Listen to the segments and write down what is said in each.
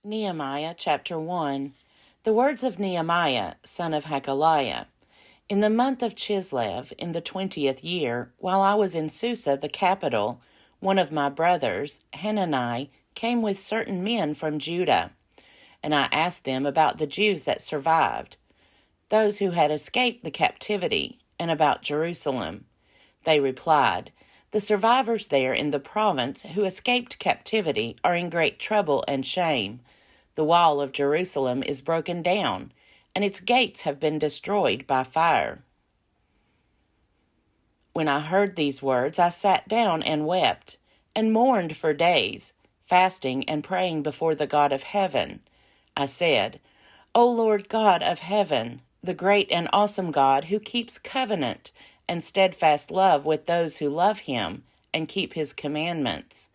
Nehemiah chapter 1. The words of Nehemiah, son of Hakaliah. In the month of Chislev, in the 20th year, while I was in Susa, the capital, one of my brothers, Hanani, came with certain men from Judah. And I asked them about the Jews that survived, those who had escaped the captivity, and about Jerusalem. They replied, "The survivors there in the province who escaped captivity are in great trouble and shame. The wall of Jerusalem is broken down, and its gates have been destroyed by fire." When I heard these words, I sat down and wept, and mourned for days, fasting and praying before the God of heaven. I said, "O Lord God of heaven, the great and awesome God who keeps covenant and steadfast love with those who love him and keep his commandments,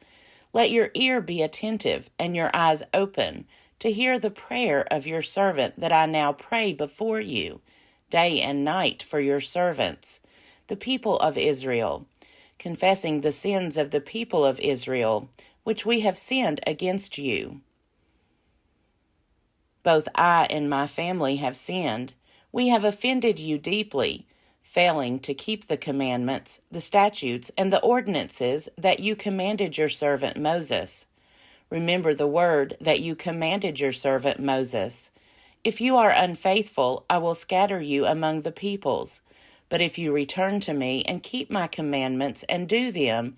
let your ear be attentive and your eyes open to hear the prayer of your servant that I now pray before you, day and night for your servants, the people of Israel, confessing the sins of the people of Israel, which we have sinned against you. Both I and my family have sinned. We have offended you deeply, failing to keep the commandments, the statutes, and the ordinances that you commanded your servant Moses. Remember the word that you commanded your servant Moses. If you are unfaithful, I will scatter you among the peoples. But if you return to me and keep my commandments and do them,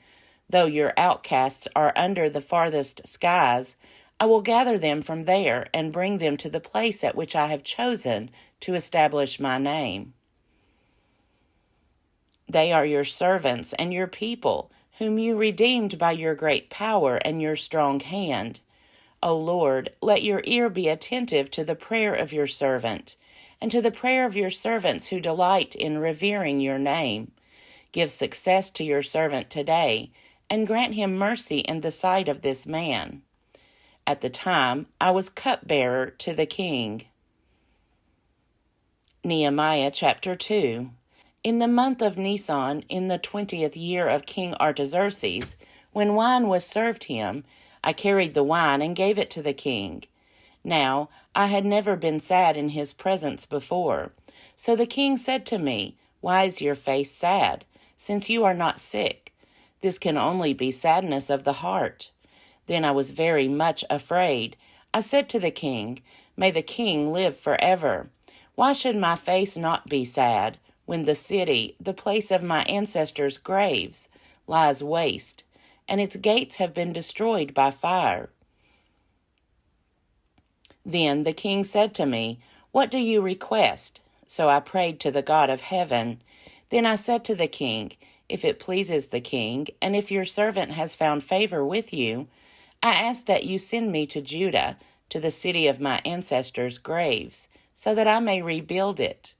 though your outcasts are under the farthest skies, I will gather them from there and bring them to the place at which I have chosen to establish my name. They are your servants and your people, whom you redeemed by your great power and your strong hand. O Lord, let your ear be attentive to the prayer of your servant, and to the prayer of your servants who delight in revering your name. Give success to your servant today, and grant him mercy in the sight of this man." At the time, I was cupbearer to the king. Nehemiah chapter 2. In the month of Nisan, in the 20th year of King Artaxerxes, when wine was served him, I carried the wine and gave it to the king. Now, I had never been sad in his presence before. So the king said to me, "Why is your face sad, since you are not sick? This can only be sadness of the heart." Then I was very much afraid. I said to the king, "May the king live forever. Why should my face not be sad, when the city, the place of my ancestors' graves, lies waste, and its gates have been destroyed by fire?" Then the king said to me, "What do you request?" So I prayed to the God of heaven. Then I said to the king, "If it pleases the king, and if your servant has found favor with you, I ask that you send me to Judah, to the city of my ancestors' graves, so that I may rebuild it."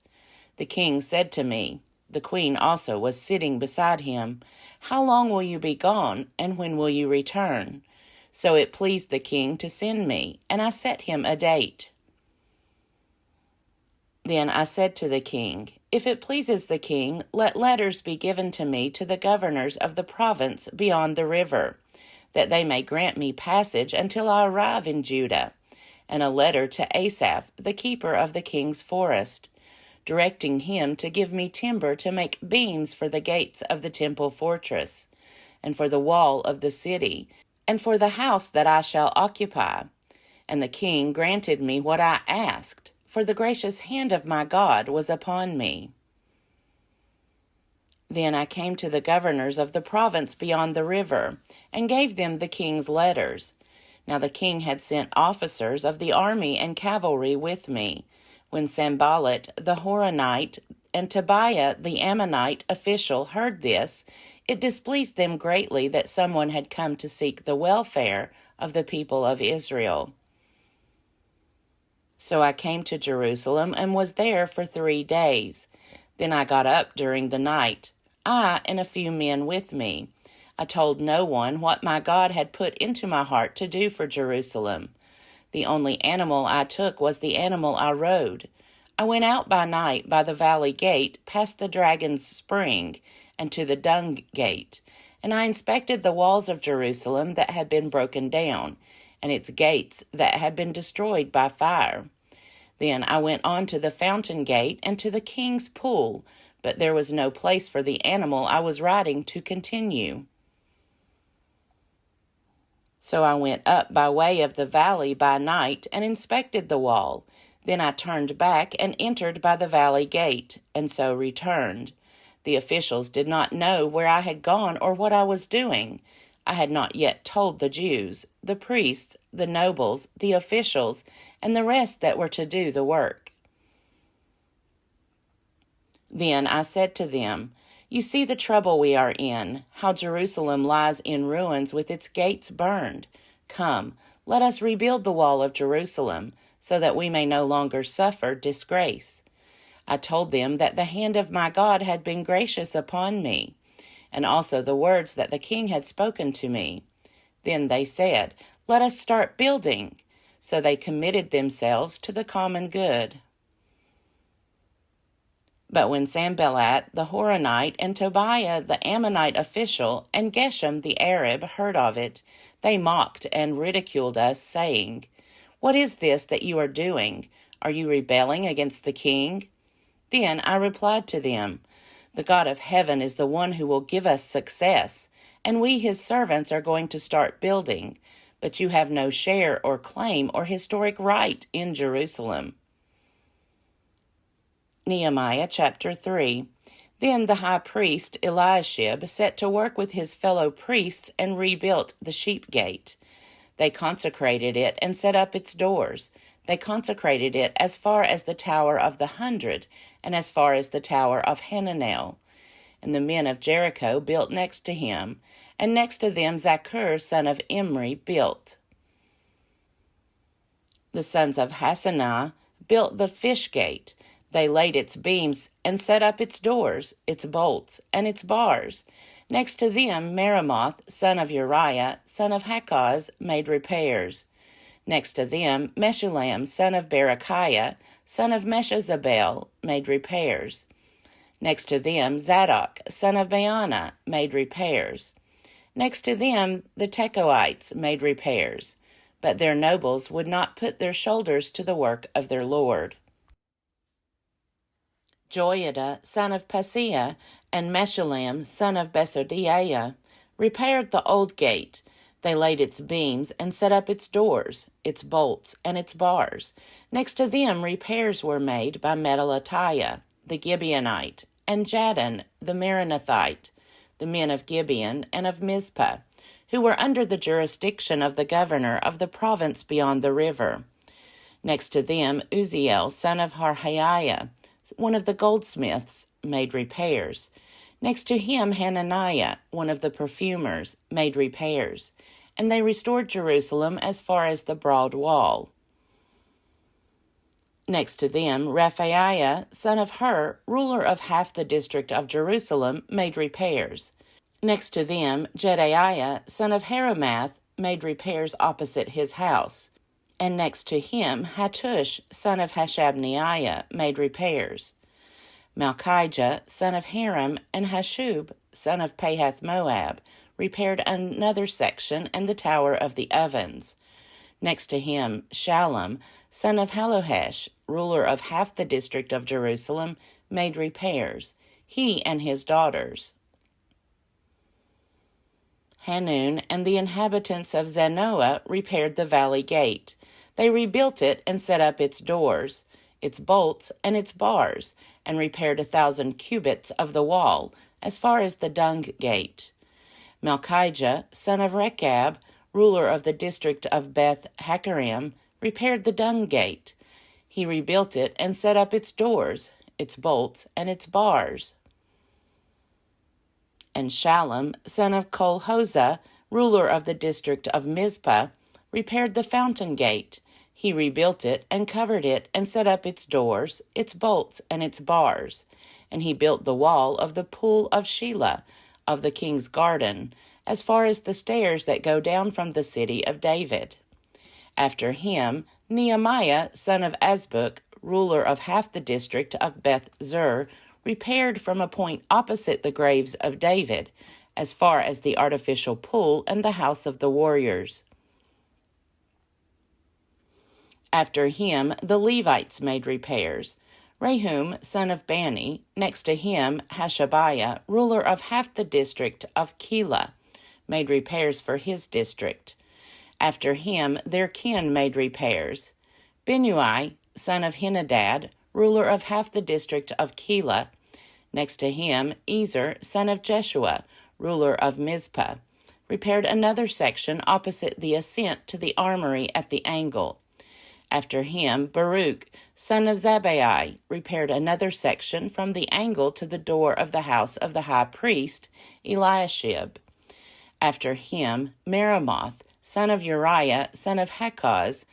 The king said to me, the queen also was sitting beside him, "How long will you be gone, and when will you return?" So it pleased the king to send me, and I set him a date. Then I said to the king, "If it pleases the king, let letters be given to me to the governors of the province beyond the river, that they may grant me passage until I arrive in Judah, and a letter to Asaph, the keeper of the king's forest, directing him to give me timber to make beams for the gates of the temple fortress, and for the wall of the city, and for the house that I shall occupy." And the king granted me what I asked, for the gracious hand of my God was upon me. Then I came to the governors of the province beyond the river, and gave them the king's letters. Now the king had sent officers of the army and cavalry with me. When Sanballat the Horonite and Tobiah the Ammonite official heard this, it displeased them greatly that someone had come to seek the welfare of the people of Israel. So I came to Jerusalem and was there for 3 days. Then I got up during the night, I and a few men with me. I told no one what my God had put into my heart to do for Jerusalem. The only animal I took was the animal I rode. I went out by night by the valley gate, past the dragon's spring, and to the dung gate, and I inspected the walls of Jerusalem that had been broken down, and its gates that had been destroyed by fire. Then I went on to the fountain gate and to the king's pool, but there was no place for the animal I was riding to continue. So I went up by way of the valley by night and inspected the wall. Then I turned back and entered by the valley gate, and so returned. The officials did not know where I had gone or what I was doing. I had not yet told the Jews, the priests, the nobles, the officials, and the rest that were to do the work. Then I said to them, "You see the trouble we are in, how Jerusalem lies in ruins with its gates burned. Come, let us rebuild the wall of Jerusalem, so that we may no longer suffer disgrace." I told them that the hand of my God had been gracious upon me, and also the words that the king had spoken to me. Then they said, "Let us start building." So they committed themselves to the common good. But when Sanballat the Horonite and Tobiah the Ammonite official and Geshem the Arab heard of it, they mocked and ridiculed us, saying, "What is this that you are doing? Are you rebelling against the king?" Then I replied to them, "The God of heaven is the one who will give us success, and we his servants are going to start building, but you have no share or claim or historic right in Jerusalem." Nehemiah chapter 3. Then the high priest Eliashib set to work with his fellow priests and rebuilt the sheep gate. They consecrated it and set up its doors. They consecrated it as far as the Tower of the 100 and as far as the Tower of Hananel. And the men of Jericho built next to him, and next to them Zaccur son of Imri built. The sons of Hassenaah built the fish gate. They laid its beams and set up its doors, its bolts, and its bars. Next to them Meremoth, son of Uriah, son of Hakkoz, made repairs. Next to them Meshullam, son of Berechiah, son of Meshezabel, made repairs. Next to them Zadok, son of Baana, made repairs. Next to them the Tekoites made repairs, but their nobles would not put their shoulders to the work of their Lord. Joiada, son of Paseah, and Meshullam, son of Besodeiah, repaired the old gate. They laid its beams and set up its doors, its bolts, and its bars. Next to them repairs were made by Medelatiah, the Gibeonite, and Jadon, the Meronothite, the men of Gibeon and of Mizpah, who were under the jurisdiction of the governor of the province beyond the river. Next to them Uzziel, son of Harhaiah, one of the goldsmiths, made repairs. Next to him Hananiah, one of the perfumers, made repairs, and they restored Jerusalem as far as the broad wall. Next to them Raphaiah, son of Hur, ruler of half the district of Jerusalem, made repairs. Next to them Jedaiah, son of Haramath, made repairs opposite his house. And next to him Hattush, son of Hashabneiah, made repairs. Malchijah, son of Haram, and Hashub, son of Pahath-Moab, repaired another section and the tower of the ovens. Next to him Shallum, son of Hallohesh, ruler of half the district of Jerusalem, made repairs, he and his daughters. Hanun and the inhabitants of Zanoah repaired the valley gate. They rebuilt it and set up its doors, its bolts, and its bars, and repaired 1,000 cubits of the wall, as far as the dung gate. Malchijah, son of Rechab, ruler of the district of Beth-Hakerem, repaired the dung gate. He rebuilt it and set up its doors, its bolts, and its bars. And Shallum, son of Kolhozah, ruler of the district of Mizpah, repaired the fountain gate. He rebuilt it and covered it and set up its doors, its bolts, and its bars. And he built the wall of the pool of Shelah, of the king's garden, as far as the stairs that go down from the city of David. After him, Nehemiah, son of Azbuk, ruler of half the district of Beth-zur, repaired from a point opposite the graves of David, as far as the artificial pool and the house of the warriors. After him the Levites made repairs. Rehum, son of Bani, next to him Hashabiah, ruler of half the district of Keilah, made repairs for his district. After him their kin made repairs. Binnui, son of Henadad, ruler of half the district of Keilah, next to him Ezer, son of Jeshua, ruler of Mizpah, repaired another section opposite the ascent to the armory at the angle. After him Baruch, son of Zabbai, repaired another section from the angle to the door of the house of the high priest Eliashib. After him Meremoth, son of Uriah, son of Hakkoz,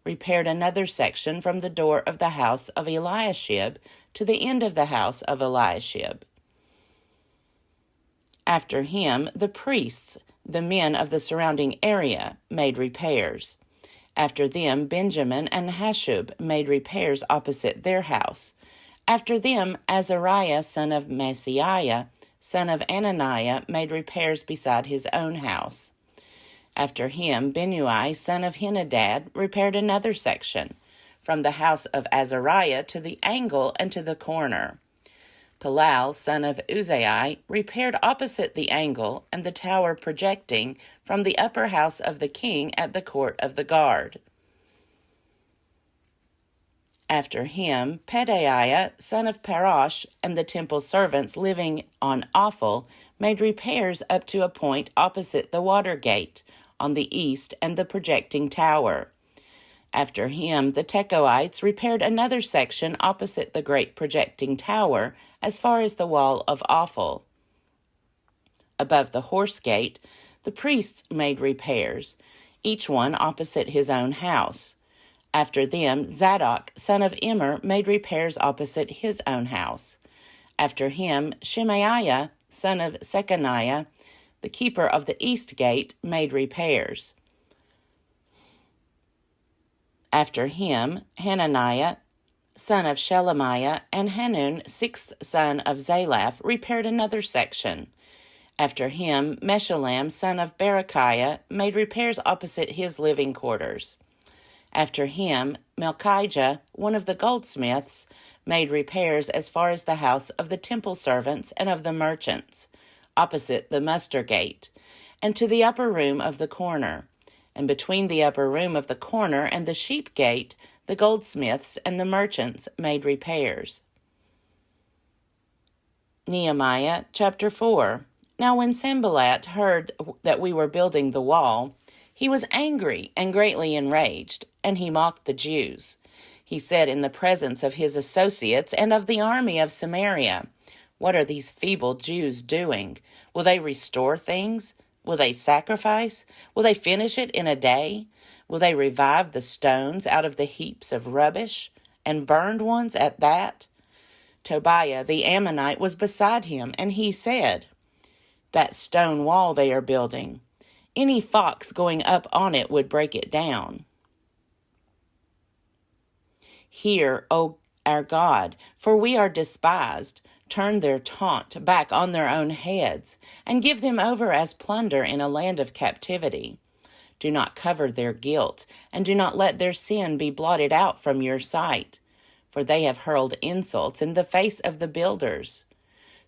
repaired another section from the door of the house of Eliashib to the end of the house of Eliashib. After him the priests, the men of the surrounding area, made repairs. After them Benjamin and Hashub made repairs opposite their house. After them Azariah, son of Maaseiah, son of Ananiah, made repairs beside his own house. After him Binnui, son of Henadad, repaired another section, from the house of Azariah to the angle and to the corner. Palal, son of Uzai, repaired opposite the angle and the tower projecting from the upper house of the king at the court of the guard. After him Pedaiah, son of Parosh, and the temple servants living on Ophel made repairs up to a point opposite the water gate on the east and the projecting tower. After him the Tekoites repaired another section opposite the great projecting tower as far as the wall of Ophel. Above the horse gate the priests made repairs, each one opposite his own house. After them Zadok, son of Immer, made repairs opposite his own house. After him Shemaiah, son of Shechaniah, the keeper of the east gate, made repairs. After him Hananiah, son of Shelemiah, and Hanun, sixth son of Zalaph, repaired another section. After him Meshullam, son of Berechiah, made repairs opposite his living quarters. After him Melchijah, one of the goldsmiths, made repairs as far as the house of the temple servants and of the merchants, opposite the muster gate, and to the upper room of the corner. And between the upper room of the corner and the sheep gate, the goldsmiths and the merchants made repairs. Nehemiah chapter 4. Now when Sanballat heard that we were building the wall, he was angry and greatly enraged, and he mocked the Jews. He said in the presence of his associates and of the army of Samaria, "What are these feeble Jews doing? Will they restore things? Will they sacrifice? Will they finish it in a day? Will they revive the stones out of the heaps of rubbish, and burned ones at that?" Tobiah the Ammonite was beside him, and he said, "That stone wall they are building, any fox going up on it would break it down. Hear, O our God, for we are despised. Turn their taunt back on their own heads, and give them over as plunder in a land of captivity. Do not cover their guilt, and do not let their sin be blotted out from your sight, for they have hurled insults in the face of the builders."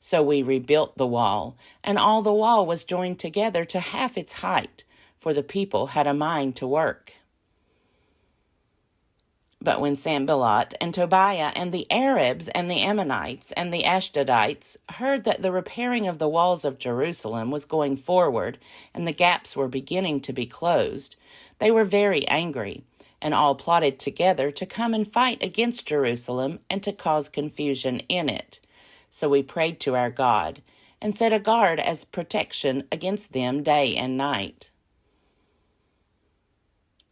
So we rebuilt the wall, and all the wall was joined together to half its height, for the people had a mind to work. But when Sanballat and Tobiah and the Arabs and the Ammonites and the Ashdodites heard that the repairing of the walls of Jerusalem was going forward and the gaps were beginning to be closed, they were very angry, and all plotted together to come and fight against Jerusalem and to cause confusion in it. So we prayed to our God and set a guard as protection against them day and night.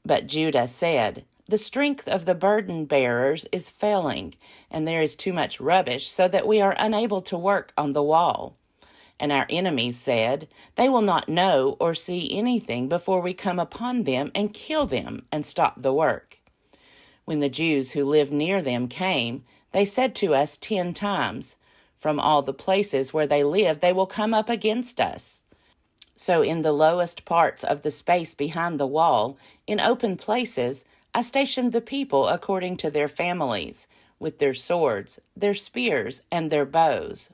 But Judah said, "The strength of the burden bearers is failing, and there is too much rubbish so that we are unable to work on the wall." And our enemies said, "They will not know or see anything before we come upon them and kill them and stop the work." When the Jews who lived near them came, they said to us 10 times, "From all the places where they live they will come up against us." So in the lowest parts of the space behind the wall, in open places, I stationed the people according to their families, with their swords, their spears, and their bows.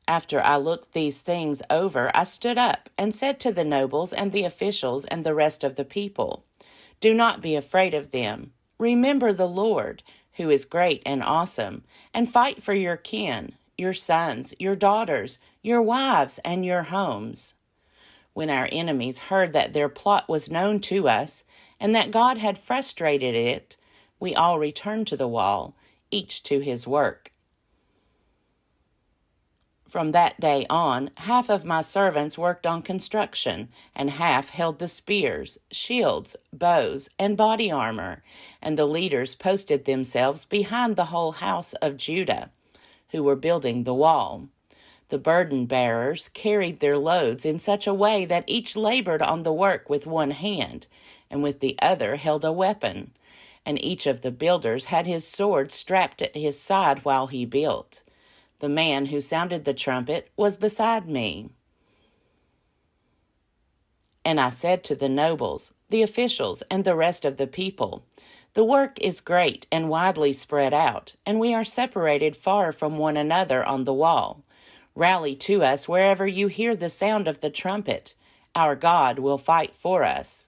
After I looked these things over, I stood up and said to the nobles and the officials and the rest of the people, "Do not be afraid of them. Remember the Lord, who is great and awesome, and fight for your kin, your sons, your daughters, your wives, and your homes." When our enemies heard that their plot was known to us, and that God had frustrated it, we all returned to the wall, each to his work. From that day on, half of my servants worked on construction, and half held the spears, shields, bows, and body armor, and the leaders posted themselves behind the whole house of Judah, who were building the wall. The burden bearers carried their loads in such a way that each labored on the work with one hand, and with the other held a weapon, and each of the builders had his sword strapped at his side while he built. The man who sounded the trumpet was beside me. And I said to the nobles, the officials, and the rest of the people, "The work is great and widely spread out, and we are separated far from one another on the wall. Rally to us wherever you hear the sound of the trumpet. Our God will fight for us."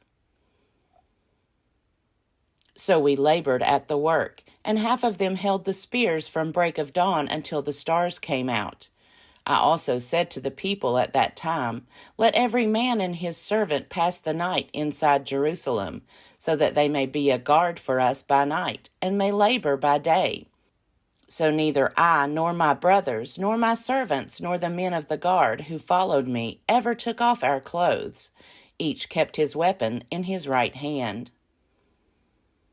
So we labored at the work, and half of them held the spears from break of dawn until the stars came out. I also said to the people at that time, "Let every man and his servant pass the night inside Jerusalem, so that they may be a guard for us by night, and may labor by day." So neither I, nor my brothers, nor my servants, nor the men of the guard who followed me ever took off our clothes. Each kept his weapon in his right hand.